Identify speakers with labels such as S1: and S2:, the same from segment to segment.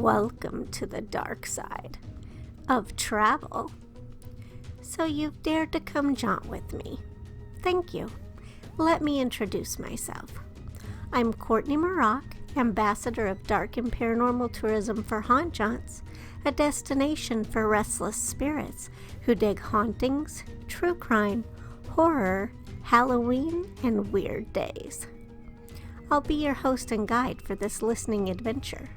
S1: Welcome to the dark side of travel. So you've dared to come jaunt with me. Thank you. Let me introduce myself. I'm Courtney Maroc, Ambassador of Dark and Paranormal Tourism for Haunt Jaunts, a destination for restless spirits who dig hauntings, true crime, horror, Halloween, and weird days. I'll be your host and guide for this listening adventure.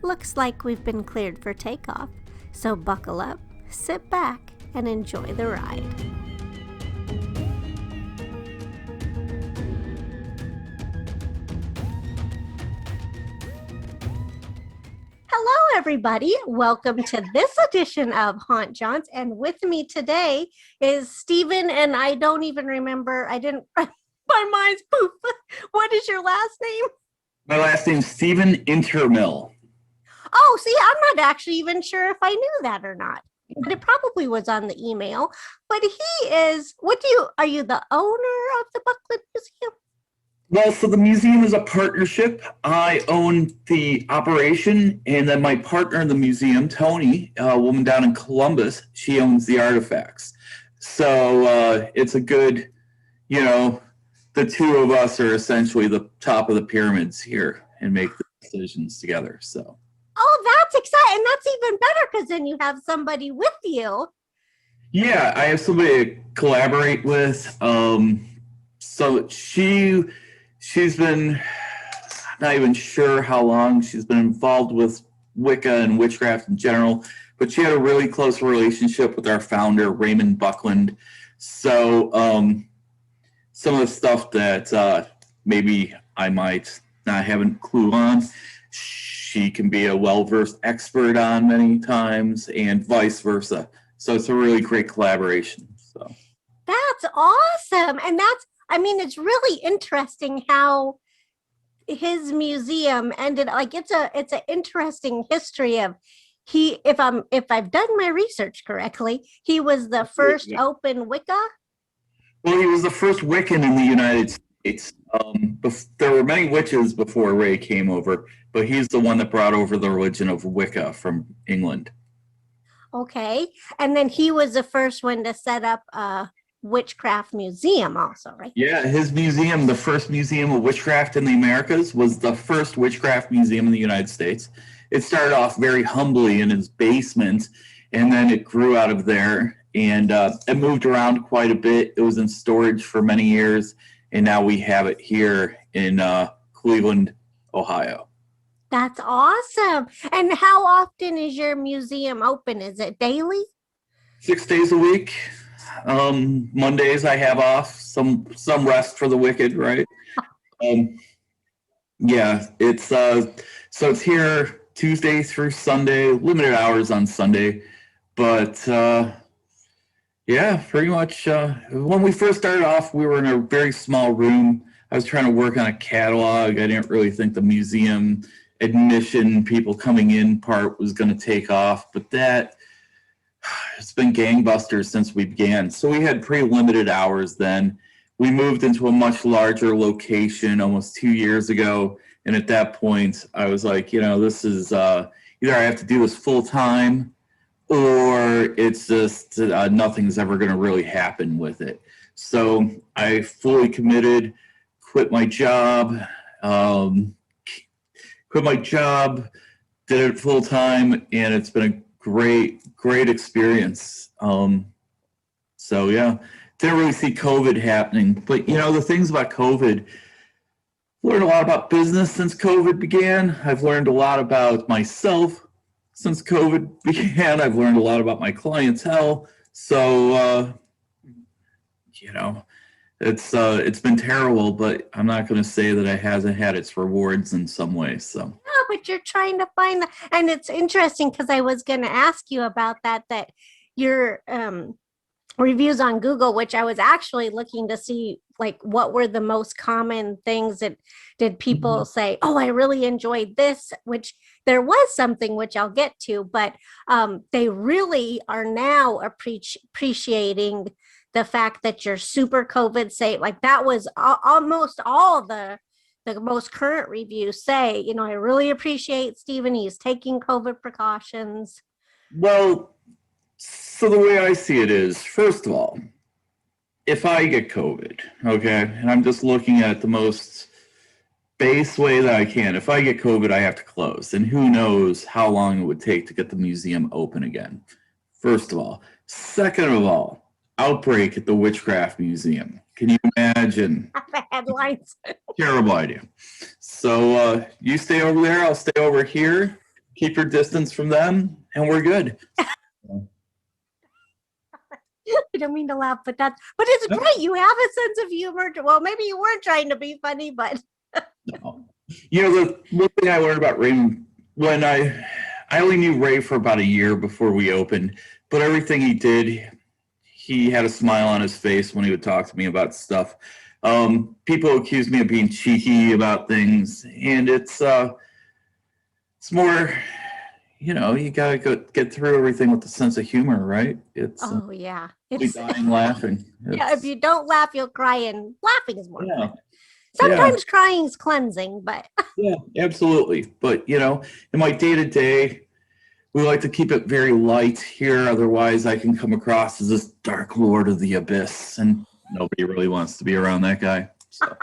S1: Looks like we've been cleared for takeoff, so buckle up, sit back, and enjoy the ride. Hello, everybody. Welcome to this edition of Haunt Jaunts, and with me today is Stephen, and I don't even remember, my mind's poof. What is your last name?
S2: My last name's Stephen Intermill.
S1: Oh, see, I'm not actually even sure if I knew that or not. But it probably was on the email. But he is, are you the owner of the Buckland Museum?
S2: Well, so the museum is a partnership. I own the operation, and then my partner in the museum, Tony, a woman down in Columbus, she owns the artifacts. So it's a good, the two of us are essentially the top of the pyramids here and make the decisions together. So.
S1: Oh, that's exciting. That's even better because then you have somebody with you.
S2: Yeah, I have somebody to collaborate with. So she's been, I'm not even sure how long she's been involved with Wicca and witchcraft in general, but she had a really close relationship with our founder, Raymond Buckland. So some of the stuff that maybe I might not have a clue on, she can be a well-versed expert on many times, and vice versa. So it's a really great collaboration. So
S1: that's awesome. And it's really interesting how his museum ended. Like it's an interesting history of if I've done my research correctly, he was the first open Wicca.
S2: Well, he was the first Wiccan in the United States. There were many witches before Ray came over, but he's the one that brought over the religion of Wicca from England.
S1: Okay. And then he was the first one to set up a witchcraft museum also, right?
S2: Yeah, his museum, the first museum of witchcraft in the Americas, was the first witchcraft museum in the United States. It started off very humbly in his basement, and then it grew out of there, and it moved around quite a bit. It was in storage for many years, and now we have it here in Cleveland, Ohio.
S1: That's awesome. And how often is your museum open? Is it daily?
S2: 6 days a week. Mondays I have off, some rest for the wicked, right? Yeah, it's so it's here Tuesday through Sunday, limited hours on Sunday, but yeah, pretty much. When we first started off, we were in a very small room. I was trying to work on a catalog. I didn't really think the museum admission, people coming in part was going to take off, but it's been gangbusters since we began. So we had pretty limited hours then. We moved into a much larger location almost 2 years ago. And at that point, I was like, this is either I have to do this full time, or it's just nothing's ever going to really happen with it. So I fully committed, quit my job, did it full time, and it's been a great experience. So yeah, didn't really see COVID happening, but the things about COVID, learned a lot about business since COVID began. I've learned a lot about myself since COVID began. I've learned a lot about my clientele. So, it's been terrible, but I'm not going to say that it hasn't had its rewards in some ways. So.
S1: No, but you're trying to find, and it's interesting because I was going to ask you about that your reviews on Google, which I was actually looking to see, like, what were the most common things that did people say, oh, I really enjoyed this, which there was something which I'll get to, but they really are now appreciating the fact that you're super COVID safe. Like that was almost all the the most current reviews say, you know, I really appreciate Stephen. He's taking COVID precautions.
S2: Well, so the way I see it is, first of all, if I get COVID, okay, and I'm just looking at the most base way that I can. If I get COVID, I have to close. And who knows how long it would take to get the museum open again. First of all. Second of all, outbreak at the Witchcraft Museum. Can you imagine?
S1: The headlines.
S2: Terrible idea. So you stay over there, I'll stay over here. Keep your distance from them, and we're good.
S1: I don't mean to laugh, but it's great. You have a sense of humor. Well, maybe you weren't trying to be funny, but
S2: no. You know, the one thing I learned about Raymond, when I only knew Ray for about a year before we opened, but everything he did, he had a smile on his face when he would talk to me about stuff. People accuse me of being cheeky about things, and it's more, you know, you gotta get through everything with a sense of humor, right? It's
S1: yeah,
S2: it's dying laughing.
S1: Yeah, if you don't laugh, you'll cry, and laughing is more fun.
S2: Sometimes
S1: crying is cleansing, but
S2: yeah, absolutely. But you know, in my day-to-day, we like to keep it very light here. Otherwise, I can come across as this dark lord of the abyss, and nobody really wants to be around that guy. So.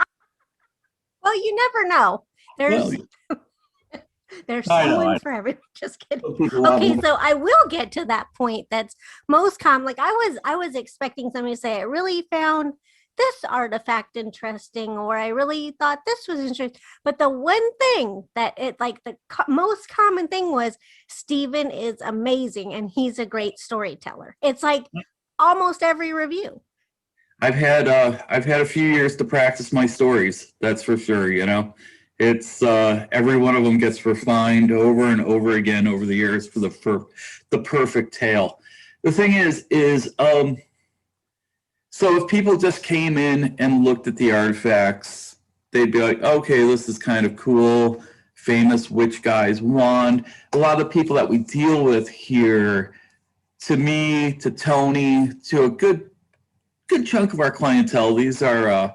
S1: Well, you never know. There's someone for everyone. Just kidding. Okay, so I will get to that point. That's most common. Like I was expecting somebody to say, I really found this artifact interesting, or I really thought this was interesting. But the one thing that most common thing was Stephen is amazing and he's a great storyteller. It's like almost every review.
S2: I've had a few years to practice my stories. That's for sure. You know, it's every one of them gets refined over and over again over the years for the perfect tale. The thing is so if people just came in and looked at the artifacts, they'd be like, okay, this is kind of cool. Famous witch guy's wand. A lot of the people that we deal with here, to me, to Tony, to a good chunk of our clientele, these are, I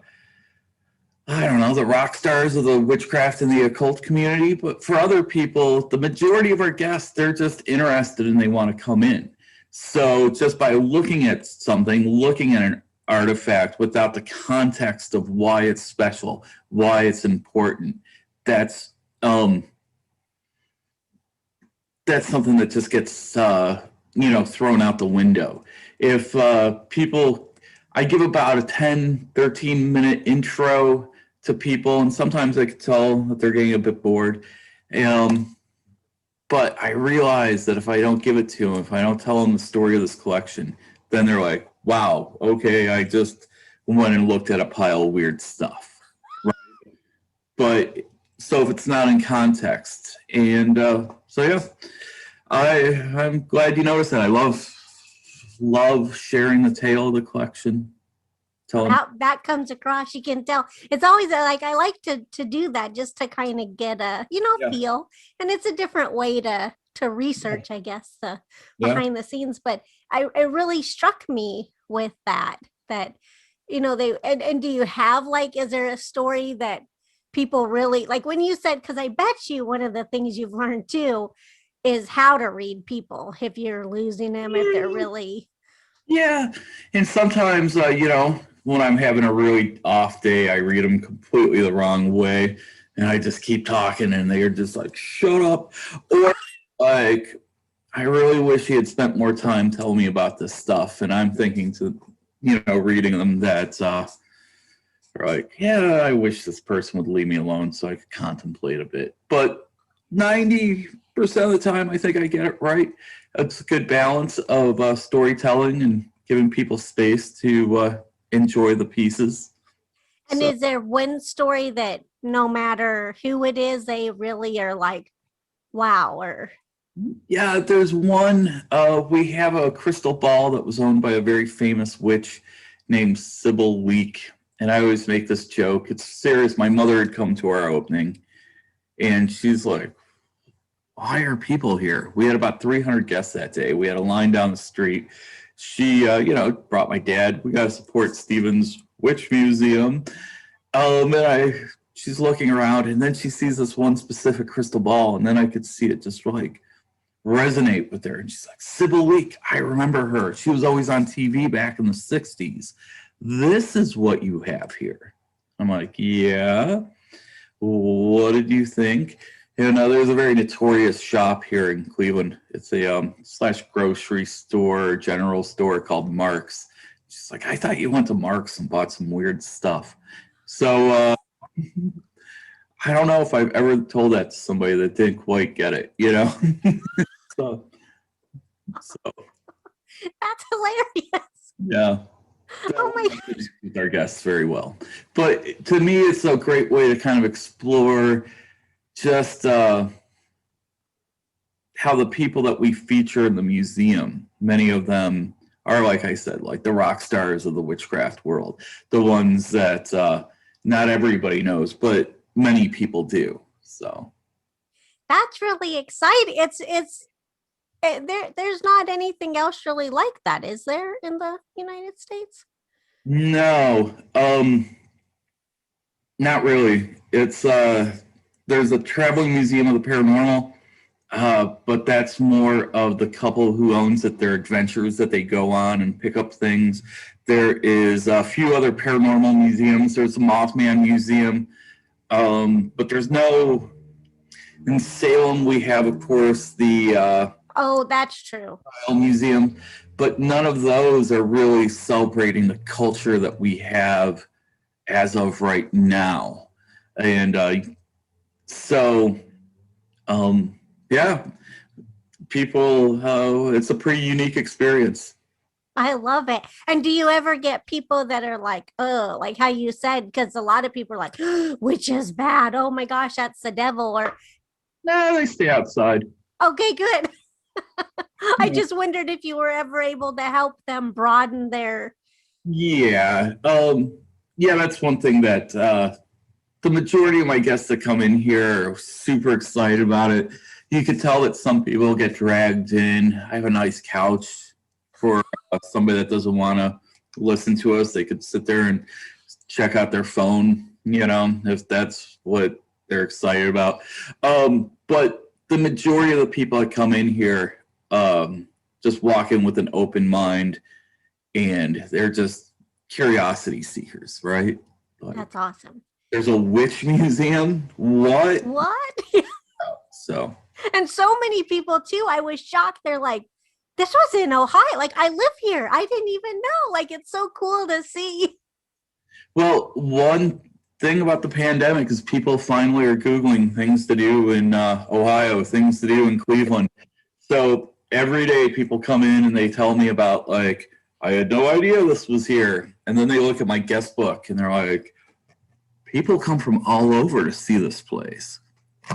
S2: don't know, the rock stars of the witchcraft and the occult community. But for other people, the majority of our guests, they're just interested and they want to come in. So just by looking at something, looking at an artifact without the context of why it's special, why it's important, that's something that just gets thrown out the window. If people, I give about a 10-13 minute intro to people, and sometimes I can tell that they're getting a bit bored. But I realize that if I don't give it to them, if I don't tell them the story of this collection, then they're like, wow, okay, I just went and looked at a pile of weird stuff. Right? But so if it's not in context, and so yeah, I'm glad you noticed that. I love sharing the tale of the collection.
S1: That comes across. You can tell. It's always like I like to do that just to kind of get a feel, and it's a different way to research, I guess, behind the scenes. But it really struck me with that they and do you have is there a story that people really like when you said, because I bet you one of the things you've learned too is how to read people if you're losing them, if they're really
S2: and sometimes when I'm having a really off day, I read them completely the wrong way, and I just keep talking, and they're just like, shut up. Or like, I really wish he had spent more time telling me about this stuff, and I'm thinking to, reading them that, like, yeah, I wish this person would leave me alone so I could contemplate a bit. But 90% of the time, I think I get it right. It's a good balance of storytelling and giving people space to enjoy the pieces.
S1: And is there one story that no matter who it is, they really are like, wow? Or
S2: yeah, there's one. We have a crystal ball that was owned by a very famous witch named Sybil Week, and I always make this joke. It's serious. My mother had come to our opening, and she's like, why are people here? We had about 300 guests that day. We had a line down the street. She, brought my dad. We got to support Stephen's Witch Museum. And I she's looking around, and then she sees this one specific crystal ball, and then I could see it just like resonate with her. And she's like, Sybil Week, I remember her. She was always on TV back in the 60s. This is what you have here. I'm like, yeah. What did you think? And there's a very notorious shop here in Cleveland. It's a slash grocery store, general store called Mark's. She's like, I thought you went to Mark's and bought some weird stuff. So I don't know if I've ever told that to somebody that didn't quite get it, you know? so
S1: That's hilarious.
S2: Yeah.
S1: Oh my gosh.
S2: With our guests very well. But to me, it's a great way to kind of explore just how the people that we feature in the museum, many of them are, like I said, like the rock stars of the witchcraft world, the ones that not everybody knows, but many people do. So
S1: that's really exciting. There's not anything else really like that, is there, in the United States?
S2: No, not really. It's there's a traveling museum of the paranormal, but that's more of the couple who owns it, their adventures that they go on and pick up things. There is a few other paranormal museums. There's the Mothman Museum, but there's no. In Salem, we have, of course, the
S1: oh, that's true.
S2: Museum, but none of those are really celebrating the culture that we have as of right now. And so, yeah, people, it's a pretty unique experience.
S1: I love it. And do you ever get people that are like, oh, like how you said, because a lot of people are like, which is bad. Oh my gosh, that's the devil. Or
S2: no, they stay outside.
S1: Okay, good. I just wondered if you were ever able to help them broaden their.
S2: Yeah. Yeah, that's one thing that the majority of my guests that come in here are super excited about it. You could tell that some people get dragged in. I have a nice couch for somebody that doesn't want to listen to us. They could sit there and check out their phone, if that's what they're excited about. But the majority of the people that come in here just walk in with an open mind, and they're just curiosity seekers, right? Like,
S1: that's awesome.
S2: There's a witch museum. What? So.
S1: And so many people too. I was shocked. They're like, this was in Ohio. Like, I live here. I didn't even know. Like, it's so cool to see.
S2: Well, one thing about the pandemic is people finally are Googling things to do in Ohio, things to do in Cleveland. So every day people come in and they tell me about, like, I had no idea this was here. And then they look at my guest book and they're like, people come from all over to see this place.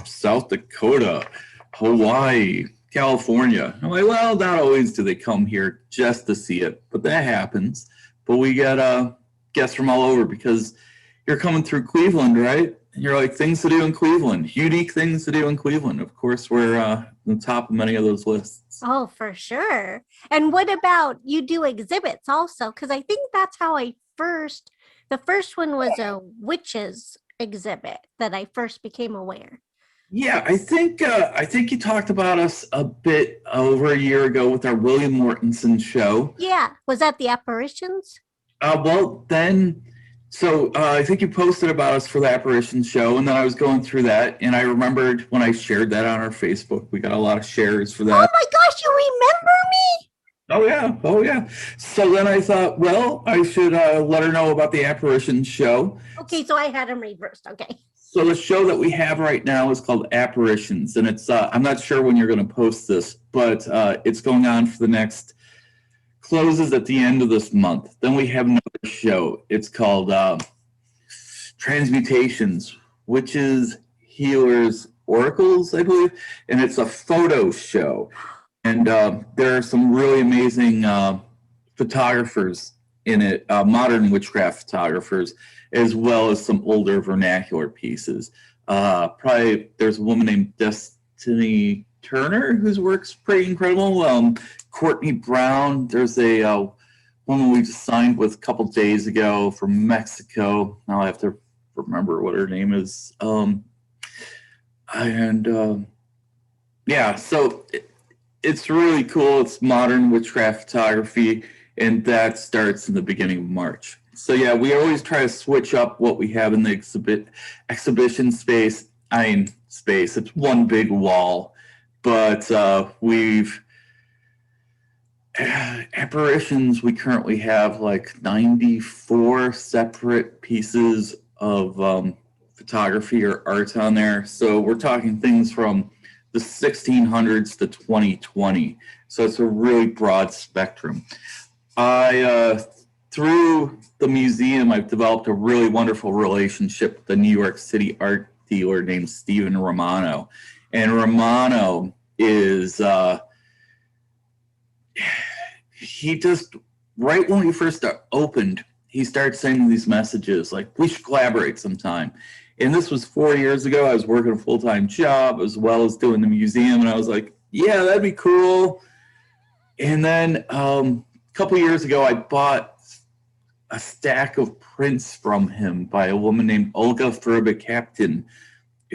S2: South Dakota, Hawaii, California. I'm like, well, not always do they come here just to see it, but that happens. But we get guests from all over because you're coming through Cleveland, right? And you're like, things to do in Cleveland, unique things to do in Cleveland. Of course, we're on the top of many of those lists.
S1: Oh, for sure. And what about you do exhibits also? Because I think that's how the first one was a witches exhibit that I first became aware.
S2: Yeah, I think you talked about us a bit over a year ago with our William Mortensen show.
S1: Yeah, was that the Apparitions?
S2: Well, then, so I think you posted about us for the Apparition Show, and then I was going through that, and I remembered when I shared that on our Facebook. We got a lot of shares for that.
S1: Oh my gosh, you remember me?
S2: Oh yeah. So then I thought, well, I should let her know about the Apparition Show.
S1: Okay, so I had them reversed. Okay.
S2: So the show that we have right now is called Apparitions, and it's I'm not sure when you're going to post this, but it's going on for the next, closes at the end of this month. Then we have another show. It's called Transmutations, Witches, Healers, Oracles, I believe, and it's a photo show. And there are some really amazing photographers in it, modern witchcraft photographers, as well as some older vernacular pieces. Probably there's a woman named Destiny Turner whose work's pretty incredible. Courtney Brown, there's a woman we just signed with a couple days ago from Mexico. Now I have to remember what her name is. Yeah, so it's really cool. It's modern witchcraft photography, and that starts in the beginning of March. So yeah, we always try to switch up what we have in the exhibition space. It's one big wall, but we've apparitions. We currently have like 94 separate pieces of photography or art on there. So we're talking things from the 1600s to 2020. So it's a really broad spectrum. Through the museum, I've developed a really wonderful relationship with the New York City art dealer named Stephen Romano. And Romano is, he just, right when we first opened, he started sending these messages like, we should collaborate sometime. And this was 4 years ago. I was working a full-time job as well as doing the museum. And I was like, yeah, that'd be cool. And then a couple years ago, I bought a stack of prints from him by a woman named Olga Furba-Captain,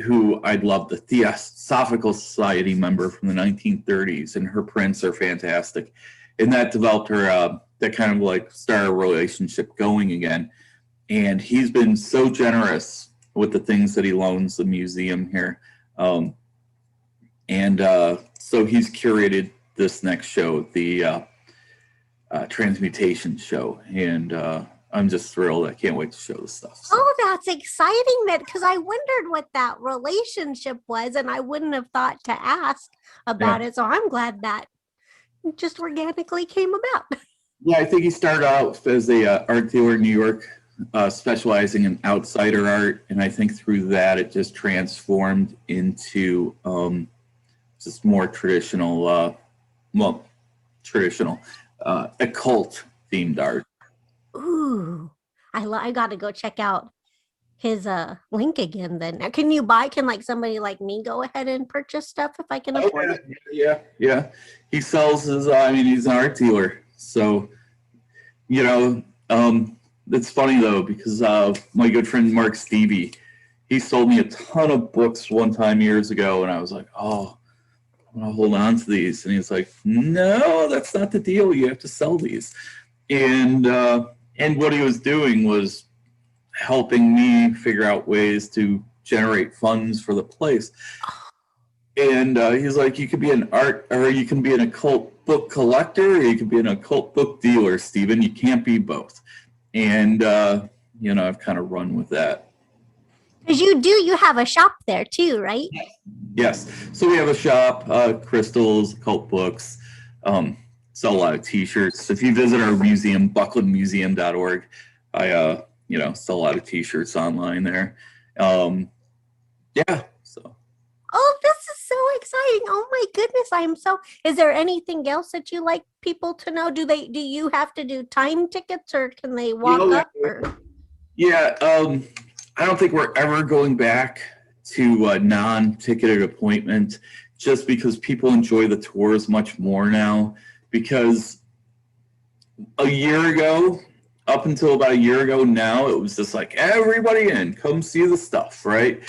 S2: who I love, the Theosophical Society member from the 1930s. And her prints are fantastic. And that developed her, that kind of like started a relationship going again. And he's been so generous with the things that he loans the museum here. So he's curated this next show, the Transmutation Show. And I'm just thrilled. I can't wait to show this stuff. So.
S1: Oh, that's exciting, because I wondered what that relationship was, and I wouldn't have thought to ask about it. So I'm glad that just organically came about.
S2: Yeah, I think he started out as a art dealer in New York, specializing in outsider art, and I think through that it just transformed into just more traditional, occult themed art.
S1: Ooh, I got to go check out his link again. Then can like somebody like me go ahead and purchase stuff if I can afford it?
S2: Yeah. He sells his. He's an art dealer, so it's funny though, because my good friend Mark Stevie, he sold me a ton of books one time years ago, and I was like, oh, I'm gonna hold on to these, and he's like, no, that's not the deal. You have to sell these, and what he was doing was helping me figure out ways to generate funds for the place. And he's like, you could be an art, or you can be an occult book collector, or you could be an occult book dealer, Stephen. You can't be both. And, I've kind of run with that.
S1: Because you have a shop there too, right?
S2: Yes. So we have a shop, crystals, occult books, sell a lot of t-shirts. If you visit our museum, bucklandmuseum.org, I, sell a lot of t-shirts online there. So.
S1: Oh, this is so exciting. Oh my goodness. Is there anything else that you like people to know? Do you have to do time tickets, or can they walk up? Or?
S2: Yeah. I don't think we're ever going back to a non-ticketed appointment, just because people enjoy the tours much more now. Because a year ago, up until about a year ago now, it was just like, everybody in, come see the stuff, right?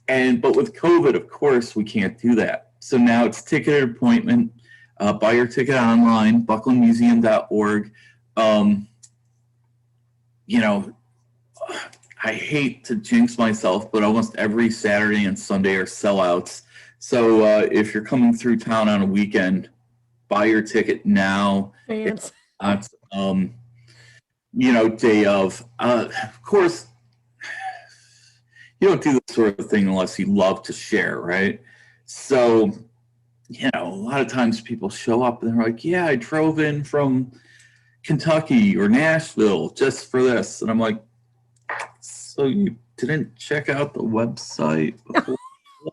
S2: But with COVID, of course, we can't do that. So now it's ticketed appointment. Buy your ticket online, bucklandmuseum.org. I hate to jinx myself, but almost every Saturday and Sunday are sellouts. So if you're coming through town on a weekend, buy your ticket now. It's day of. Of course, you don't do this sort of thing unless you love to share, right? So, a lot of times people show up and they're like, yeah, I drove in from Kentucky or Nashville just for this. And I'm like, so you didn't check out the website before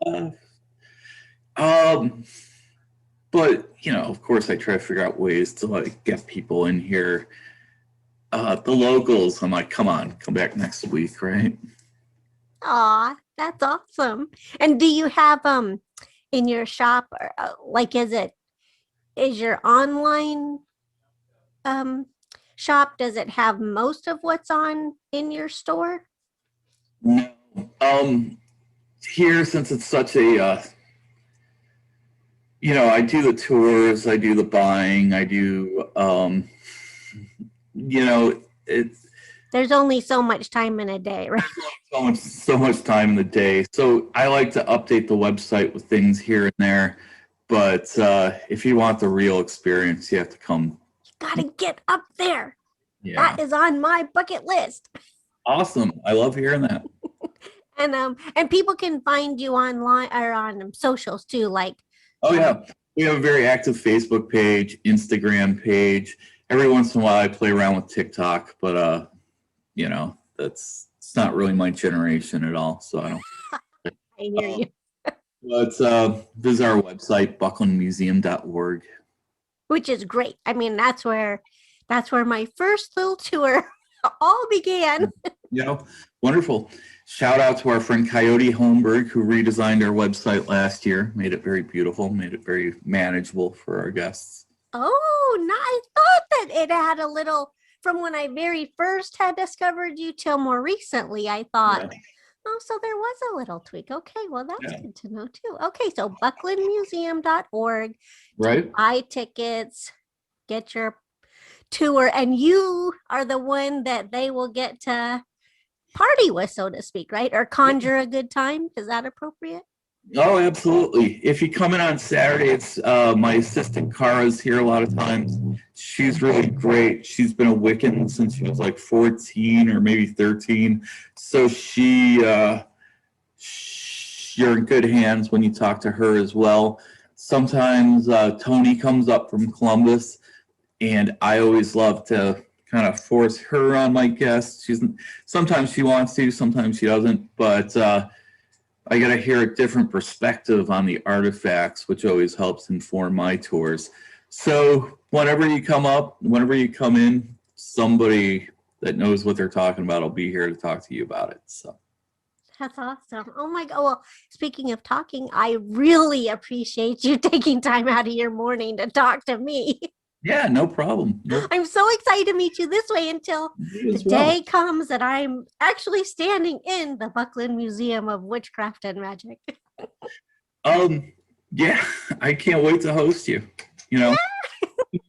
S2: you left? But, of course I try to figure out ways to like get people in here. The locals, I'm like, come on, come back next week, right?
S1: Aw, that's awesome. And do you have in your shop, is your online shop, does it have most of what's in your store?
S2: No, Here, since it's such a, I do the tours, I do the buying, I do, it's
S1: There's only so much time in a day, right?
S2: so much time in the day. So I like to update the website with things here and there. But if you want the real experience, you have to come.
S1: You gotta get up there.
S2: Yeah.
S1: That is on my bucket list.
S2: Awesome. I love hearing that.
S1: And people can find you online or on socials too, like.
S2: Oh yeah, we have a very active Facebook page, Instagram page. Every once in a while, I play around with TikTok, but it's not really my generation at all. So I don't.
S1: I hear you.
S2: But visit our website, bucklandmuseum.org.
S1: Which is great. I mean, that's where my first little tour all began.
S2: Wonderful. Shout out to our friend Coyote Holmberg, who redesigned our website last year, made it very beautiful, made it very manageable for our guests.
S1: Oh, no, I thought that it had a little, from when I very first had discovered you till more recently, I thought, oh, so there was a little tweak. Okay, well, that's good to know too. Okay, so bucklandmuseum.org.
S2: Right.
S1: Buy tickets, get your tour, and you are the one that they will get to party with, so to speak, right? Or conjure a good time. Is that appropriate?
S2: Oh, absolutely. If you come in on Saturday, it's my assistant Kara's here a lot of times. She's really great. She's been a Wiccan since she was like 14 or maybe 13. So you're in good hands when you talk to her as well. Sometimes Tony comes up from Columbus, and I always love to kind of force her on my guests. Sometimes she wants to, sometimes she doesn't, but I got to hear a different perspective on the artifacts, which always helps inform my tours. So whenever you come in, somebody that knows what they're talking about will be here to talk to you about it. So
S1: that's awesome. Oh my God. Well, speaking of talking, I really appreciate you taking time out of your morning to talk to me.
S2: Yeah, no problem.
S1: I'm so excited to meet you this way until the day comes that I'm actually standing in the Buckland Museum of Witchcraft and Magic.
S2: Yeah, I can't wait to host you.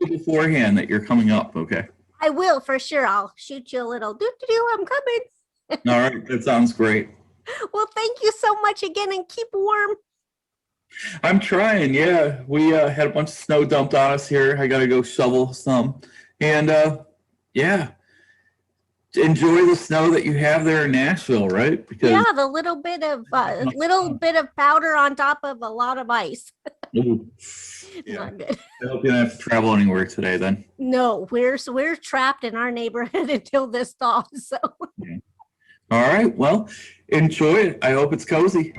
S2: Beforehand that you're coming up, okay?
S1: I will, for sure. I'll shoot you a little doo-doo-doo, I'm coming.
S2: All right, that sounds great.
S1: Well, thank you so much again, and keep warm.
S2: I'm trying, yeah. We had a bunch of snow dumped on us here. I got to go shovel some. And, enjoy the snow that you have there in Nashville, right?
S1: Because the little bit of powder on top of a lot of ice.
S2: Ooh,
S1: Not good.
S2: I hope you don't have to travel anywhere today then.
S1: No, we're trapped in our neighborhood until this thaws. So.
S2: Yeah. All right, well, enjoy it. I hope it's cozy.